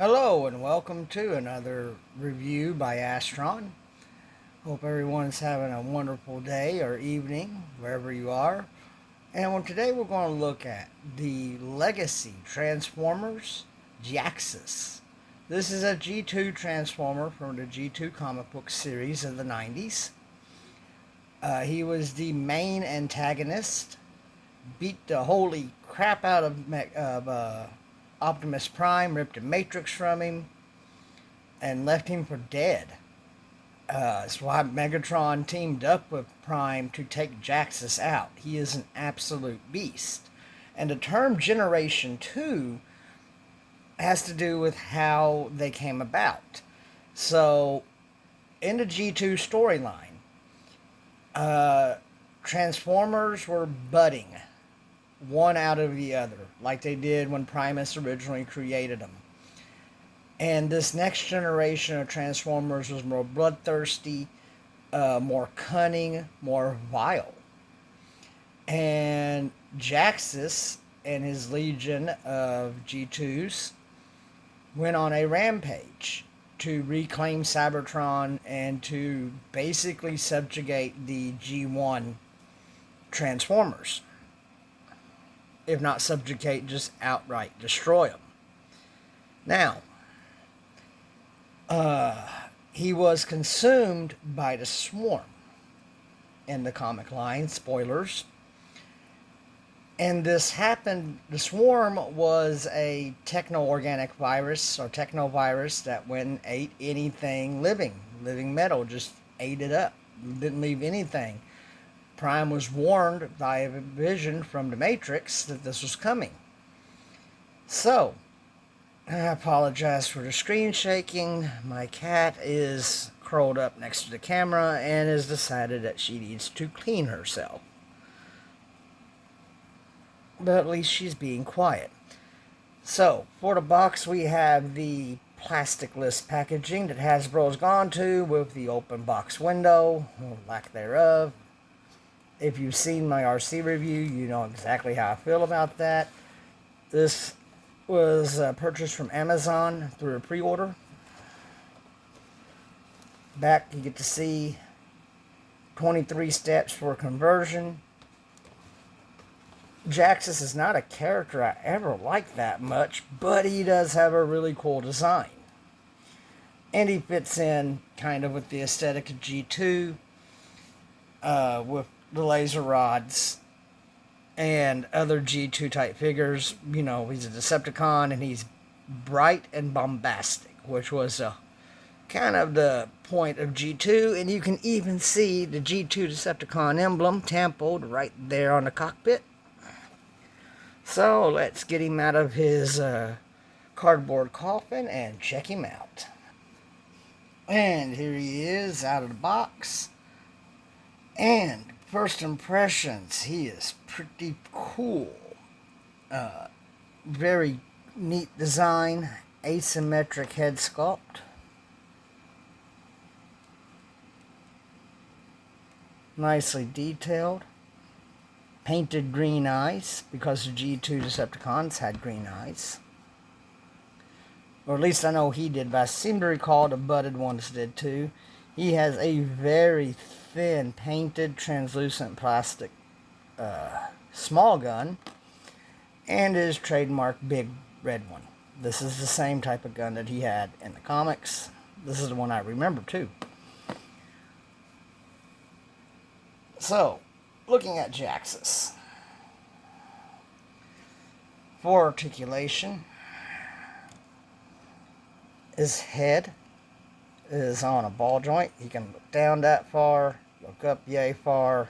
Hello and welcome to another review by Astron. Hope everyone's having a wonderful day or evening wherever you are. And today we're going to look at the Legacy Transformers Jhiaxus. This is a G2 Transformer from the G2 comic book series of the 90s. He was the main antagonist, beat the holy crap out of Optimus Prime, ripped a Matrix from him, and left him for dead. That's why Megatron teamed up with Prime to take Jhiaxus out. He is an absolute beast. And the term Generation 2 has to do with how they came about. So, in the G2 storyline, Transformers were budding one out of the other, like they did when Primus originally created them. And this next generation of Transformers was more bloodthirsty, more cunning, more vile. And Jhiaxus and his legion of G2s went on a rampage to reclaim Cybertron and to basically subjugate the G1 Transformers. If not subjugate, just outright destroy them. Now, he was consumed by the Swarm in the comic line, spoilers. And this happened, the Swarm was a techno-organic virus or technovirus that went and ate anything living metal, just ate it up, didn't leave anything. Prime was warned by a vision from the Matrix that this was coming. So, I apologize for the screen shaking. My cat is curled up next to the camera and has decided that she needs to clean herself. But at least she's being quiet. So, for the box we have the plastic-less packaging that Hasbro's gone to with the open box window, or lack thereof. If you've seen my RC review, you know exactly how I feel about that. This was purchased from Amazon through a pre-order. Back, you get to see 23 steps for conversion. Jhiaxus is not a character I ever liked that much, but he does have a really cool design. And he fits in kind of with the aesthetic of G2, with the laser rods and other G2 type figures. You know, he's a Decepticon and he's bright and bombastic, which was kind of the point of G2. And you can even see the G2 Decepticon emblem tampoed right there on the cockpit. So let's get him out of his cardboard coffin and check him out. And here he is out of the box. And first impressions, he is pretty cool. Very neat design, asymmetric head sculpt. Nicely detailed. Painted green eyes, because the G2 Decepticons had green eyes. Or at least I know he did, but I seem to recall the budded ones did too. He has a very thin, painted, translucent plastic small gun, and his trademark big red one. This is the same type of gun that he had in the comics. This is the one I remember too. So, looking at Jhiaxus. For articulation, his head is on a ball joint. He can look down that far, look up yay far.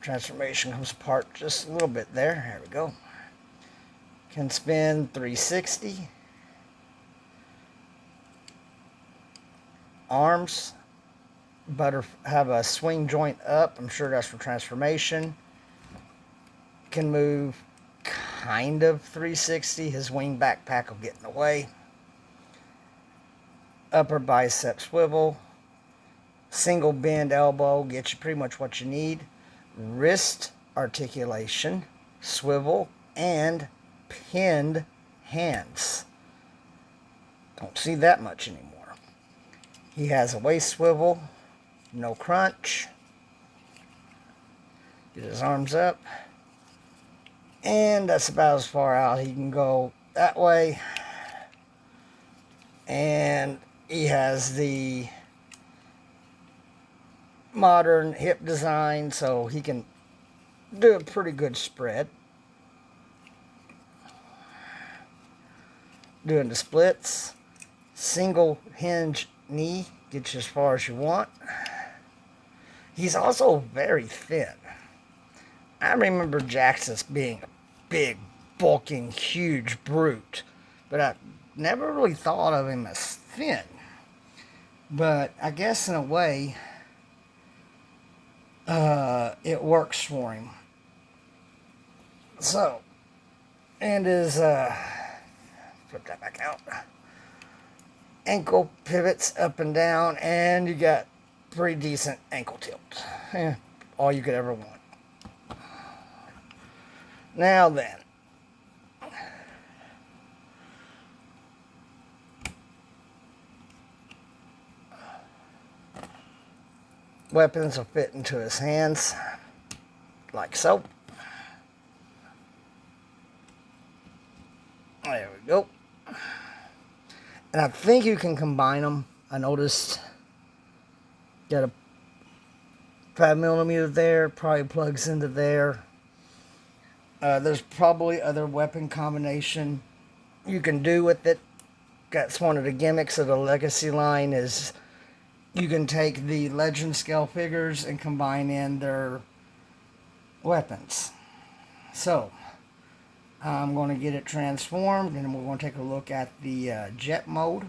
Transformation comes apart just a little bit there. There we go. Can spin 360. Arms have a swing joint up. I'm sure that's for transformation. Can move kind of 360. His wing backpack will get in the way. Upper bicep swivel. Single bend elbow gets you pretty much what you need. Wrist articulation, swivel, and pinned hands. Don't see that much anymore. He has a waist swivel, no crunch. Get his arms up. And that's about as far out he can go that way. And he has the modern hip design, so he can do a pretty good spread. Doing the splits. Single hinge knee gets you as far as you want. He's also very thin. I remember Jhiaxus being a big, bulking, huge brute, but I never really thought of him as thin. But I guess in a way, it works for him. So, and his, flip that back out, ankle pivots up and down, and you got pretty decent ankle tilt. Yeah, all you could ever want. Now then, weapons will fit into his hands, like so. There we go. And I think you can combine them. I noticed got a 5mm there, probably plugs into there. There's probably other weapon combination you can do with it. That's one of the gimmicks of the Legacy line is you can take the Legend scale figures and combine in their weapons. So, I'm going to get it transformed, and we're going to take a look at the jet mode.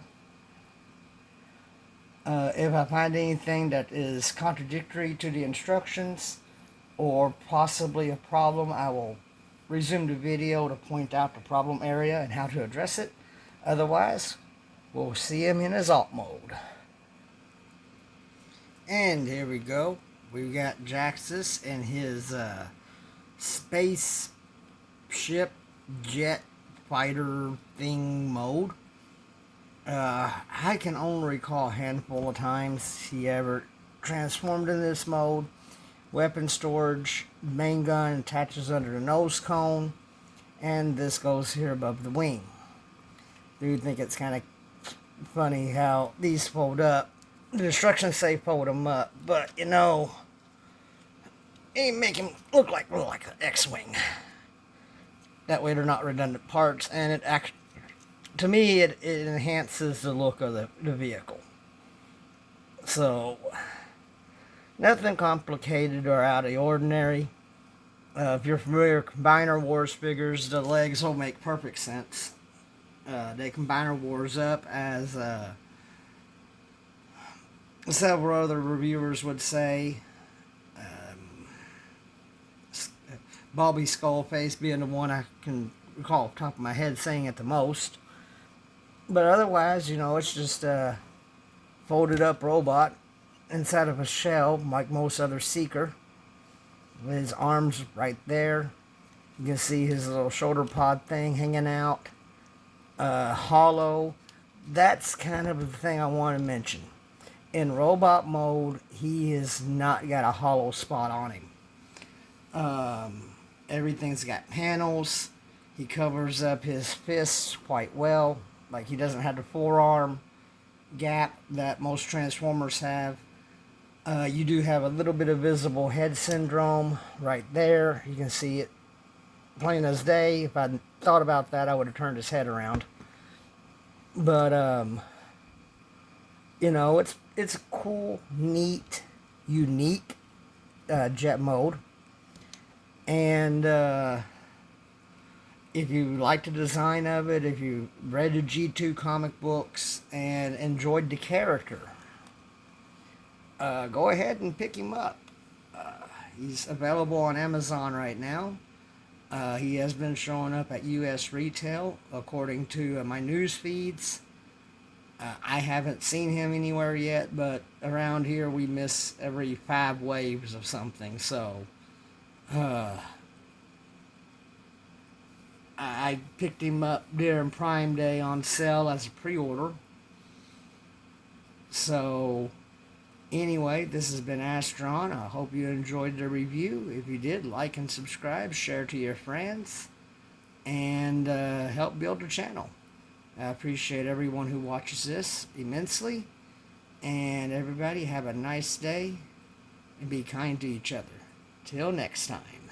If I find anything that is contradictory to the instructions or possibly a problem, I will resume the video to point out the problem area and how to address it. Otherwise, we'll see him in his alt mode. And here we go. We've got Jhiaxus in his spaceship jet fighter thing mode. I can only recall a handful of times he ever transformed in this mode. Weapon storage, main gun attaches under the nose cone, and this goes here above the wing. Do think it's kind of funny how these fold up. The instructions say fold them up, but you know, it make him look like an X-wing. That way they're not redundant parts, and it actually, to me, it enhances the look of the vehicle. So, nothing complicated or out of the ordinary. If you're familiar with Combiner Wars figures, the legs will make perfect sense. They Combiner Wars up as several other reviewers would say. Bobby Skullface being the one I can recall off the top of my head saying it the most. But otherwise, you know, it's just a folded up robot inside of a shell like most other Seeker. With his arms right there. You can see his little shoulder pod thing hanging out. Hollow. That's kind of the thing I want to mention. In robot mode, he has not got a hollow spot on him. Everything's got panels. He covers up his fists quite well. Like he doesn't have the forearm gap that most Transformers have. You do have a little bit of visible head syndrome right there. You can see it plain as day. If I'd thought about that, I would have turned his head around. But, you know, it's a cool, neat, unique jet mode. And if you like the design of it, if you read the G2 comic books and enjoyed the character, go ahead and pick him up. He's available on Amazon right now. He has been showing up at US retail according to my news feeds. I haven't seen him anywhere yet, but around here we miss every 5 waves of something, so I I picked him up during Prime Day on sale as a pre-order. So anyway, this has been Astron. I hope you enjoyed the review. If you did, like and subscribe, share to your friends, and help build the channel. I appreciate everyone who watches this immensely. And everybody have a nice day and be kind to each other. Till next time.